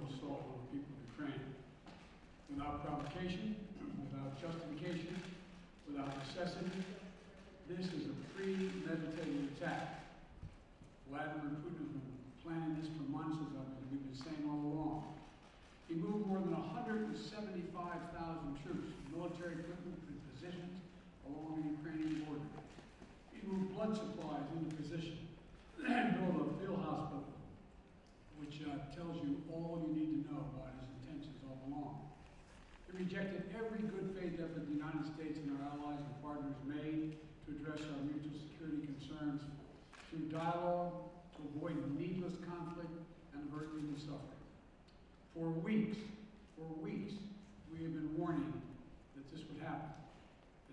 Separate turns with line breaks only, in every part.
assault on the people of Ukraine. Without provocation, without justification, without necessity, this is a premeditated attack. Vladimir Putin has been planning this for months, as we've been saying all along. He moved more than 175,000 troops, military equipment, and positions along the Ukrainian border. He moved blood supplies into position and built a field hospital, which tells you all you need to know about his intentions all along. He rejected every good faith effort the United States and our allies and partners made to address our mutual security concerns through dialogue, to avoid needless conflict and avert human suffering. For weeks, we have been warning that this would happen.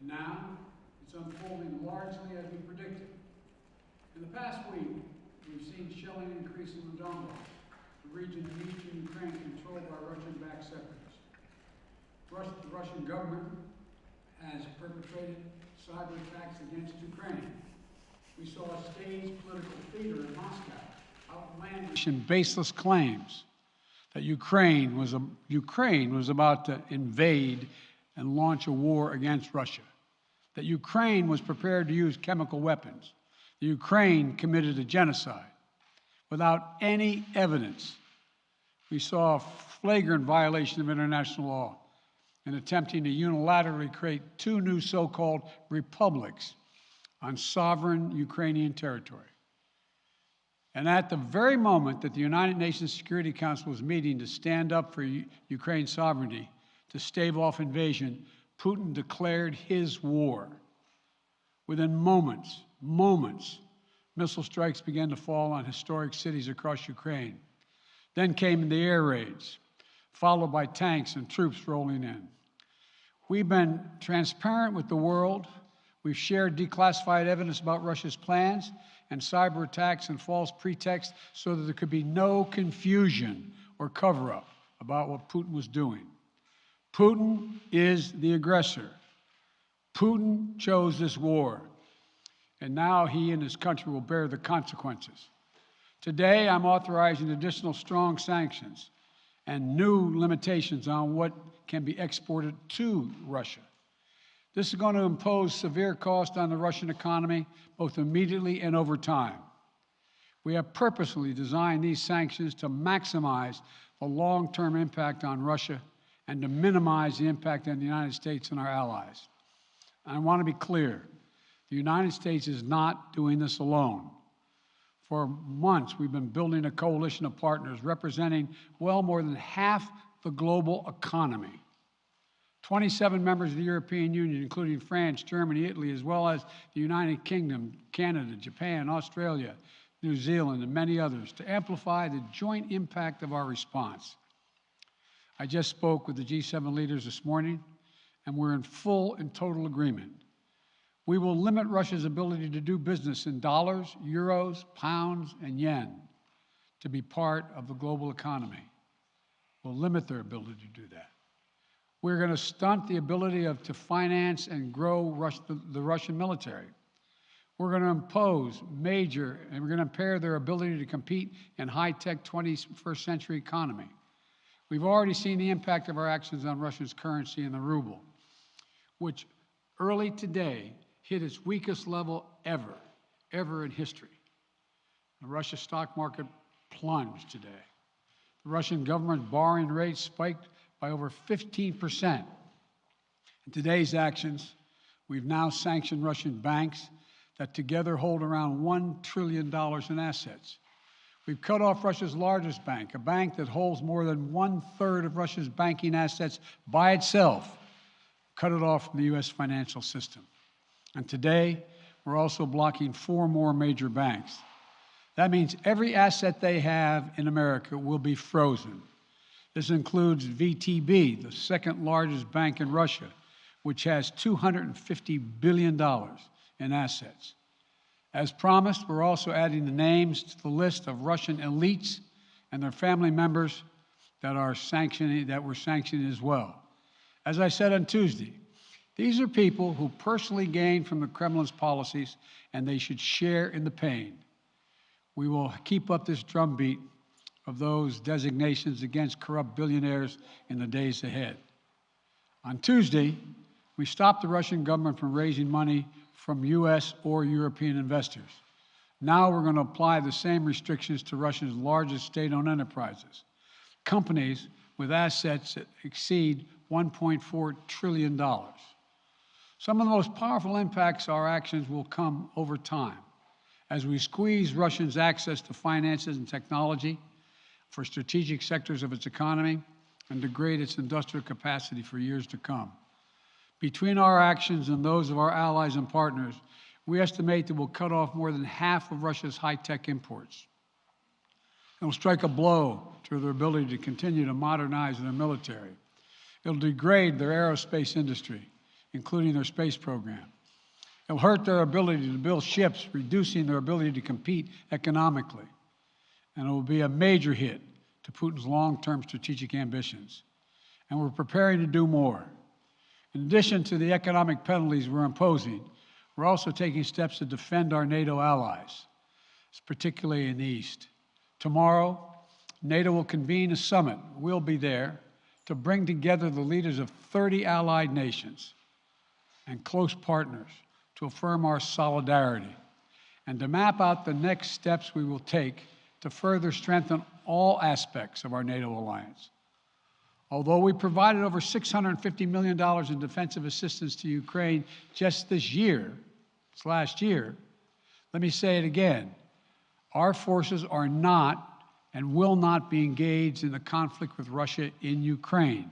And now, it's unfolding largely as we predicted. In the past week, we've seen shelling increase in the Donbass, the region in eastern Ukraine controlled by Russian-backed separatists. The Russian government has perpetrated cyber attacks against Ukraine. We saw a staged political theater in Moscow, outlandish and baseless claims that Ukraine was about to invade and launch a war against Russia, that Ukraine was prepared to use chemical weapons, that Ukraine committed a genocide without any evidence. We saw a flagrant violation of international law in attempting to unilaterally create two new so-called republics on sovereign Ukrainian territory. And at the very moment that the United Nations Security Council was meeting to stand up for Ukraine's sovereignty, to stave off invasion, Putin declared his war. Within moments, missile strikes began to fall on historic cities across Ukraine. Then came the air raids, followed by tanks and troops rolling in. We've been transparent with the world. We've shared declassified evidence about Russia's plans and cyber attacks and false pretexts so that there could be no confusion or cover-up about what Putin was doing. Putin is the aggressor. Putin chose this war, and now he and his country will bear the consequences. Today, I'm authorizing additional strong sanctions and new limitations on what can be exported to Russia. This is going to impose severe cost on the Russian economy, both immediately and over time. We have purposely designed these sanctions to maximize the long-term impact on Russia and to minimize the impact on the United States and our allies. And I want to be clear, the United States is not doing this alone. For months, we've been building a coalition of partners representing well more than half the global economy. 27 members of the European Union, including France, Germany, Italy, as well as the United Kingdom, Canada, Japan, Australia, New Zealand, and many others, to amplify the joint impact of our response. I just spoke with the G7 leaders this morning, and we're in full and total agreement. We will limit Russia's ability to do business in dollars, euros, pounds, and yen to be part of the global economy. We'll limit their ability to do that. We're going to stunt the ability to finance and grow the Russian military. We're going to impose and we're going to impair their ability to compete in high-tech 21st century economy. We've already seen the impact of our actions on Russia's currency and the ruble, which early today hit its weakest level ever in history. The Russia stock market plunged today. The Russian government borrowing rate spiked by over 15%. In today's actions, we've now sanctioned Russian banks that together hold around $1 trillion in assets. We've cut off Russia's largest bank, a bank that holds more than 1/3 of Russia's banking assets by itself, cut it off from the U.S. financial system. And today, we're also blocking 4 more major banks. That means every asset they have in America will be frozen. This includes VTB, the second largest bank in Russia, which has $250 billion in assets. As promised, we're also adding the names to the list of Russian elites and their family members that we're sanctioning as well. As I said on Tuesday, these are people who personally gain from the Kremlin's policies, and they should share in the pain. We will keep up this drumbeat of those designations against corrupt billionaires in the days ahead. On Tuesday, we stopped the Russian government from raising money from U.S. or European investors. Now we're going to apply the same restrictions to Russia's largest state-owned enterprises, companies with assets that exceed $1.4 trillion. Some of the most powerful impacts of our actions will come over time as we squeeze Russia's access to finances and technology for strategic sectors of its economy and degrade its industrial capacity for years to come. Between our actions and those of our allies and partners, we estimate that we'll cut off more than half of Russia's high-tech imports. It will strike a blow to their ability to continue to modernize their military. It will degrade their aerospace industry, including their space program. It will hurt their ability to build ships, reducing their ability to compete economically. And it will be a major hit to Putin's long-term strategic ambitions. And we're preparing to do more. In addition to the economic penalties we're imposing, we're also taking steps to defend our NATO allies, particularly in the East. Tomorrow, NATO will convene a summit. We'll be there to bring together the leaders of 30 allied nations and close partners to affirm our solidarity and to map out the next steps we will take to further strengthen all aspects of our NATO alliance. Although we provided over $650 million in defensive assistance to Ukraine just this last year, let me say it again. Our forces are not and will not be engaged in the conflict with Russia in Ukraine.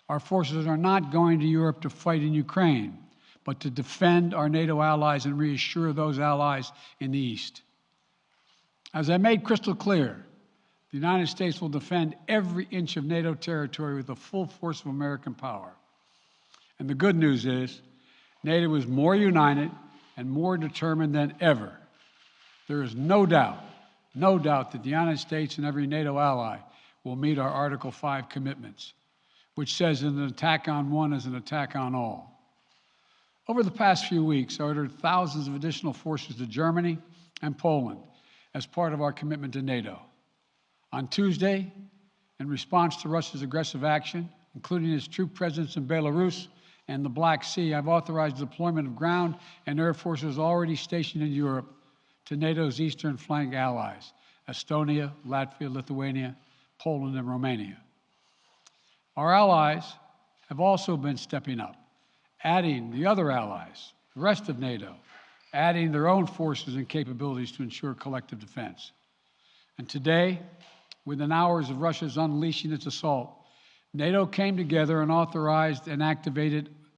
Our forces are not going to Europe to fight in Ukraine, but to defend our NATO allies and reassure those allies in the East. As I made crystal clear, the United States will defend every inch of NATO territory with the full force of American power. And the good news is, NATO is more united and more determined than ever. There is no doubt that the United States and every NATO ally will meet our Article 5 commitments, which says that an attack on one is an attack on all. Over the past few weeks, I ordered thousands of additional forces to Germany and Poland as part of our commitment to NATO. On Tuesday, in response to Russia's aggressive action, including its troop presence in Belarus and the Black Sea, I've authorized the deployment of ground and air forces already stationed in Europe to NATO's eastern flank allies, Estonia, Latvia, Lithuania, Poland, and Romania. Our allies have also been stepping up, adding the other allies, the rest of NATO, adding their own forces and capabilities to ensure collective defense. And today, within hours of Russia's unleashing its assault, NATO came together and authorized and activated